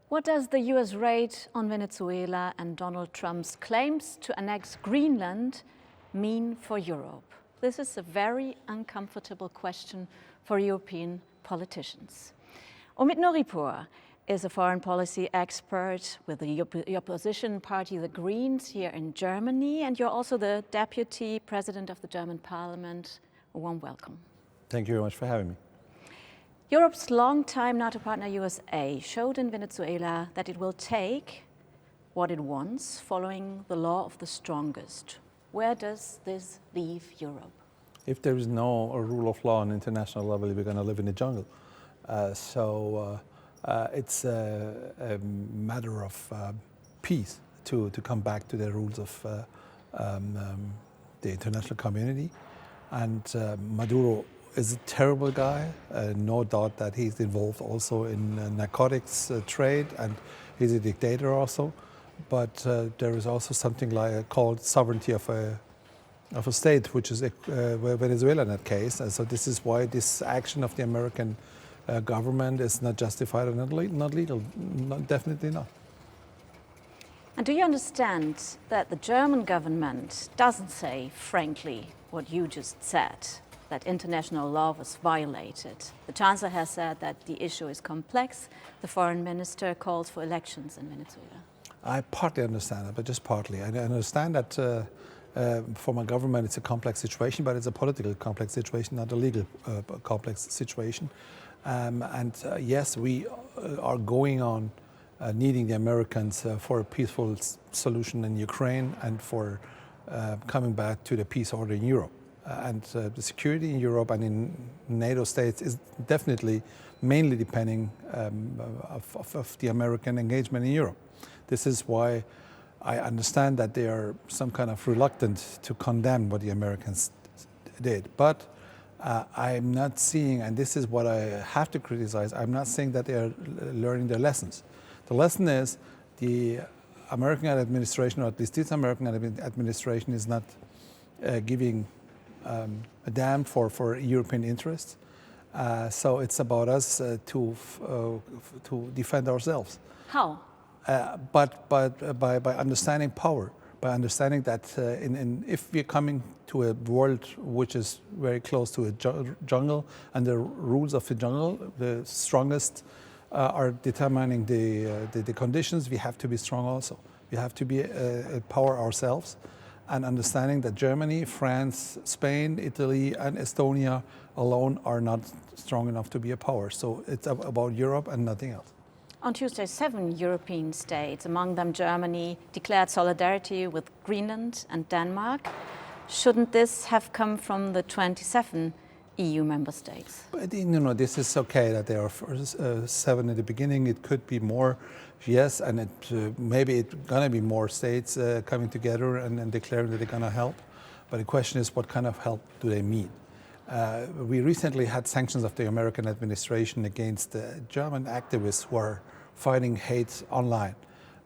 What does the US raid on Venezuela and Donald Trump's claims to annex Greenland mean for Europe? This is a very uncomfortable question for European politicians. Omid Nouripour is a foreign policy expert with the opposition party, the Greens, here in Germany, and you're also the deputy president of the German parliament. A warm welcome. Thank you very much for having me. Europe's longtime NATO partner USA showed in Venezuela that it will take what it wants following the law of the strongest. Where does this leave Europe? If there is no rule of law on international level, we're going to live in the jungle. It's a matter of peace to come back to the rules of the international community. And Maduro is a terrible guy, no doubt that he's involved also in narcotics trade, and he's a dictator also. But there is also something called sovereignty of a state, which is Venezuela in that case. And so this is why this action of the American government is not justified and not legal, definitely not. And do you understand that the German government doesn't say, frankly, what you just said, that international law was violated? The Chancellor has said that the issue is complex. The foreign minister calls for elections in Venezuela. I partly understand it, but just partly. I understand that for my government it's a complex situation, but it's a political complex situation, not a legal complex situation. Yes, we are going on needing the Americans for a peaceful solution in Ukraine and for coming back to the peace order in Europe. The security in Europe and in NATO states is definitely mainly depending of the American engagement in Europe. This is why I understand that they are some kind of reluctant to condemn what the Americans did. But I'm not seeing, and this is what I have to criticize, I'm not saying that they are learning their lessons. The lesson is the American administration, or at least this American administration, is not giving a damn for European interests. So it's about us to defend ourselves. How? But by understanding power, by understanding that if we're coming to a world which is very close to a jungle, and the rules of the jungle, the strongest are determining the conditions, we have to be strong also. We have to be a power ourselves, and understanding that Germany, France, Spain, Italy, and Estonia alone are not strong enough to be a power. So it's about Europe and nothing else. On Tuesday, 7 European states, among them Germany, declared solidarity with Greenland and Denmark. Shouldn't this have come from the 27 EU member states? But, this is okay that there are 7 at the beginning. It could be more, yes, and maybe it's going to be more states coming together and declaring that they're going to help. But the question is, what kind of help do they mean? We recently had sanctions of the American administration against German activists who are fighting hate online.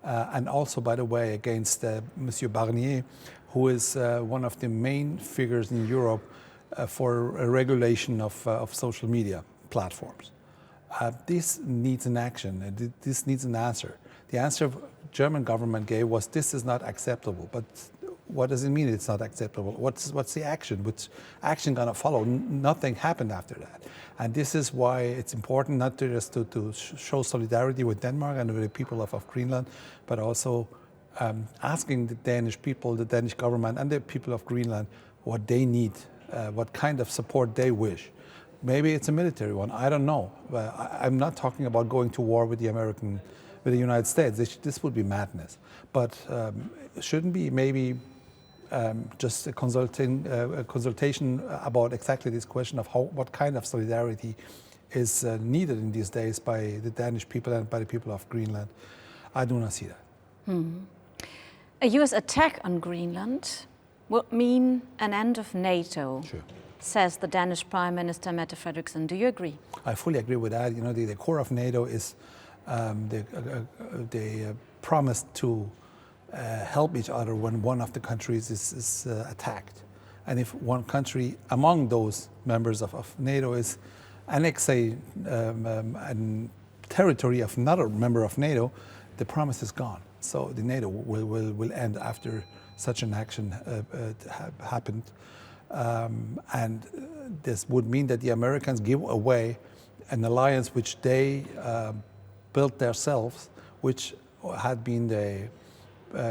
And also, by the way, against Monsieur Barnier, who is one of the main figures in Europe for a regulation of social media platforms. This needs an action, this needs an answer. The answer the German government gave was, this is not acceptable. But what does it mean it's not acceptable? What's the action? Which action going to follow? Nothing happened after that. And this is why it's important not just to show solidarity with Denmark and with the people of Greenland, but also asking the Danish people, the Danish government, and the people of Greenland what they need, what kind of support they wish. Maybe it's a military one, I don't know. But I'm not talking about going to war with the United States. This would be madness. But shouldn't be maybe just a consultation about exactly this question of what kind of solidarity is needed in these days by the Danish people and by the people of Greenland. I do not see that. A US attack on Greenland would mean an end of NATO, Sure. Says the Danish Prime Minister Mette Frederiksen. Do you agree? I fully agree with that. The core of NATO is they promise to help each other when one of the countries is attacked. And if one country among those members of NATO is annexing and territory of another member of NATO, the promise is gone. So the NATO will end after such an action happened. And this would mean that the Americans give away an alliance which they built themselves, which had been the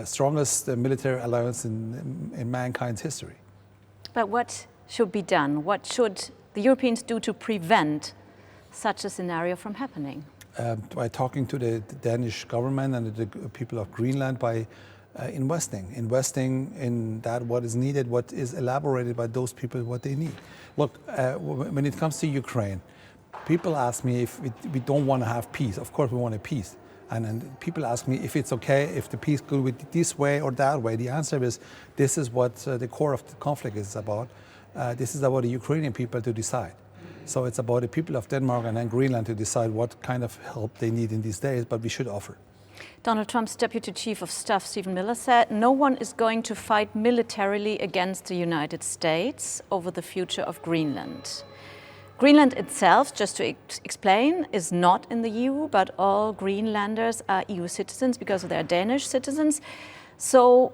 strongest military alliance in mankind's history. But what should be done? What should the Europeans do to prevent such a scenario from happening? By talking to the Danish government and the people of Greenland, by investing in that what is needed, what is elaborated by those people, what they need. Look, when it comes to Ukraine, people ask me if we don't want to have peace. Of course we want a peace. And people ask me if it's okay, if the peace goes with this way or that way. The answer is, this is what the core of the conflict is about. This is about the Ukrainian people to decide. So it's about the people of Denmark and then Greenland to decide what kind of help they need in these days, but we should offer. Donald Trump's Deputy Chief of Staff, Stephen Miller, said no one is going to fight militarily against the United States over the future of Greenland. Greenland itself, just to explain, is not in the EU, but all Greenlanders are EU citizens because they are Danish citizens. So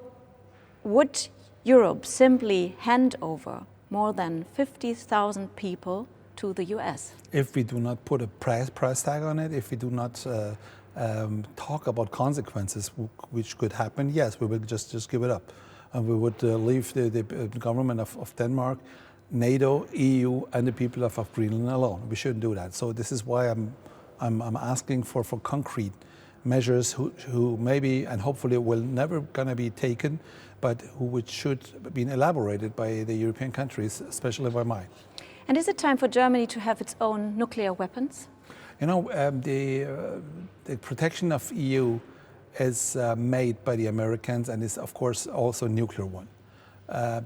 would Europe simply hand over more than 50,000 people to the US? If we do not put a price tag on it, if we do not talk about consequences which could happen, yes, we will just give it up. And we would leave the government of Denmark, NATO, EU, and the people of Greenland alone. We shouldn't do that. So this is why I'm asking for concrete measures who maybe and hopefully will never gonna be taken, but which should be elaborated by the European countries, especially by mine. And is it time for Germany to have its own nuclear weapons? You know, the protection of EU is made by the Americans and is of course also a nuclear one.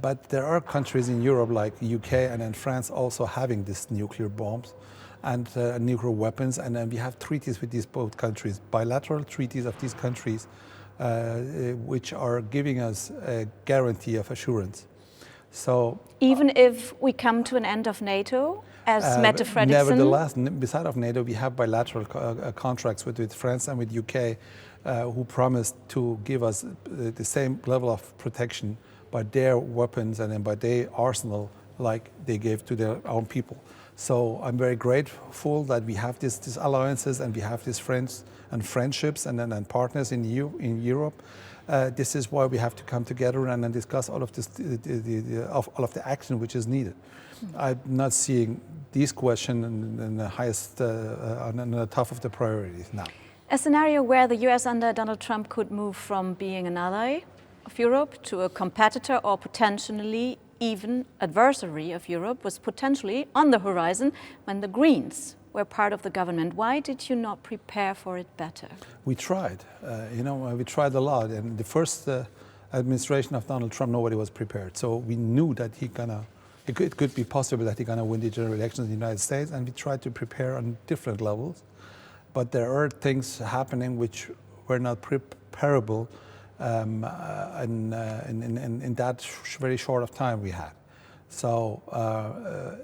But there are countries in Europe like UK and then France also having these nuclear bombs and nuclear weapons, and then we have treaties with these both countries, bilateral treaties of these countries, which are giving us a guarantee of assurance. So even if we come to an end of NATO, as Mette Frederiksen? Nevertheless, beside of NATO, we have bilateral contracts with France and with UK, who promised to give us the same level of protection by their weapons and then by their arsenal like they gave to their own people. So I'm very grateful that we have these alliances and we have these friends and friendships and partners in Europe. This is why we have to come together and then discuss all of this, all of the action which is needed. I'm not seeing these questions in the highest, on the top of the priorities now. A scenario where the US under Donald Trump could move from being an ally of Europe to a competitor or potentially even adversary of Europe was potentially on the horizon when the Greens were part of the government. Why did you not prepare for it better? We tried, we tried a lot. And the first administration of Donald Trump, nobody was prepared. So we knew that it could be possible that he's gonna win the general elections in the United States, and we tried to prepare on different levels. But there are things happening which were not preparable in that very short of time we had. So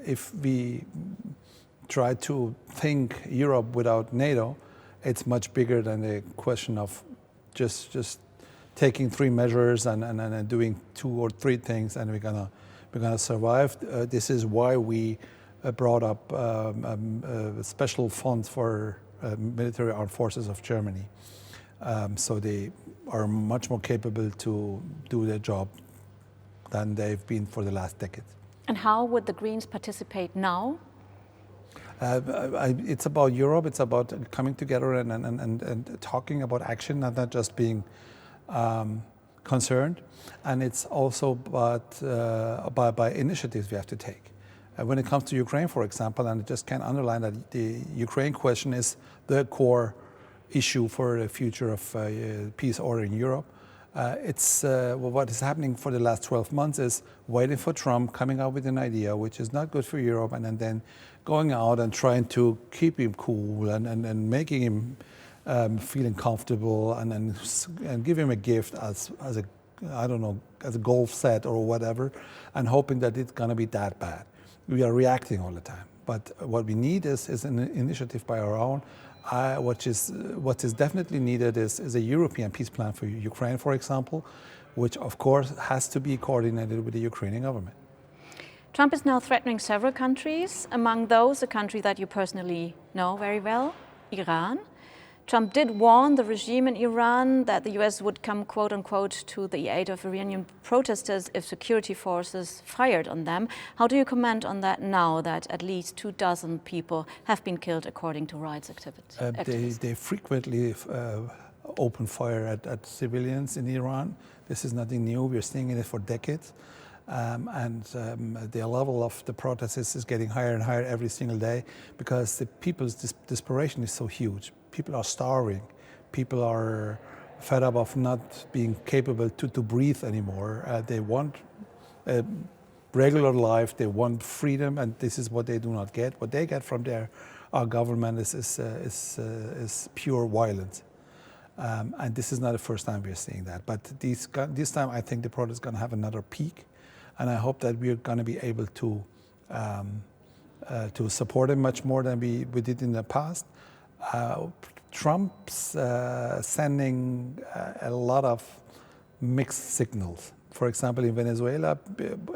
if we try to think Europe without NATO, it's much bigger than the question of just taking 3 measures and doing 2 or 3 things and we're gonna survive. This is why we brought up special funds for military armed forces of Germany. So they are much more capable to do their job than they've been for the last decade. And how would the Greens participate now? It's about Europe, it's about coming together and talking about action, not just being concerned. And it's also by initiatives we have to take. When it comes to Ukraine, for example, and I just can underline that the Ukraine question is the core issue for the future of peace order in Europe. What is happening for the last 12 months is waiting for Trump coming out with an idea which is not good for Europe, and then going out and trying to keep him cool and making him feeling comfortable and give him a gift as a, I don't know, as a golf set or whatever, and hoping that it's going to be that bad. We are reacting all the time. But what we need is an initiative by our own. What is definitely needed is a European peace plan for Ukraine, for example, which of course has to be coordinated with the Ukrainian government. Trump is now threatening several countries, among those a country that you personally know very well, Iran. Trump did warn the regime in Iran that the US would come, quote unquote, to the aid of Iranian protesters if security forces fired on them. How do you comment on that now that at least 24 people have been killed according to rights activists? They frequently open fire at civilians in Iran. This is nothing new. We're seeing it for decades. The level of the protests is getting higher and higher every single day because the people's desperation is so huge. People are starving. People are fed up of not being capable to breathe anymore. They want a regular life. They want freedom, and this is what they do not get. What they get from our government is pure violence. And this is not the first time we're seeing that. But this time, I think the protest is going to have another peak. And I hope that we're going to be able to support him much more than we did in the past. Trump's sending a lot of mixed signals. For example, in Venezuela,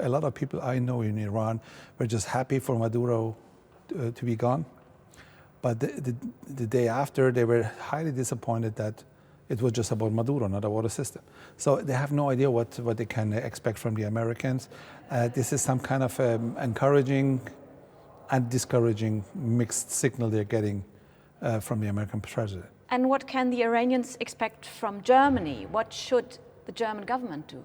a lot of people I know in Iran were just happy for Maduro to be gone. But the day after, they were highly disappointed that it was just about Maduro, not about the system. So they have no idea what they can expect from the Americans. This is some kind of encouraging and discouraging mixed signal they're getting from the American president. And what can the Iranians expect from Germany? What should the German government do?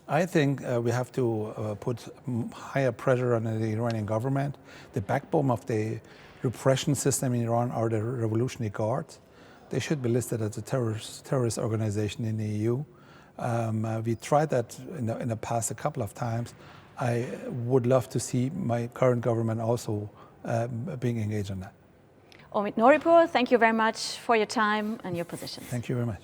I think we have to put higher pressure on the Iranian government. The backbone of the repression system in Iran are the Revolutionary Guards. They should be listed as a terrorist organization in the EU. We tried that in the past a couple of times. I would love to see my current government also being engaged in that. Omid Nouripour, thank you very much for your time and your position. Thank you very much.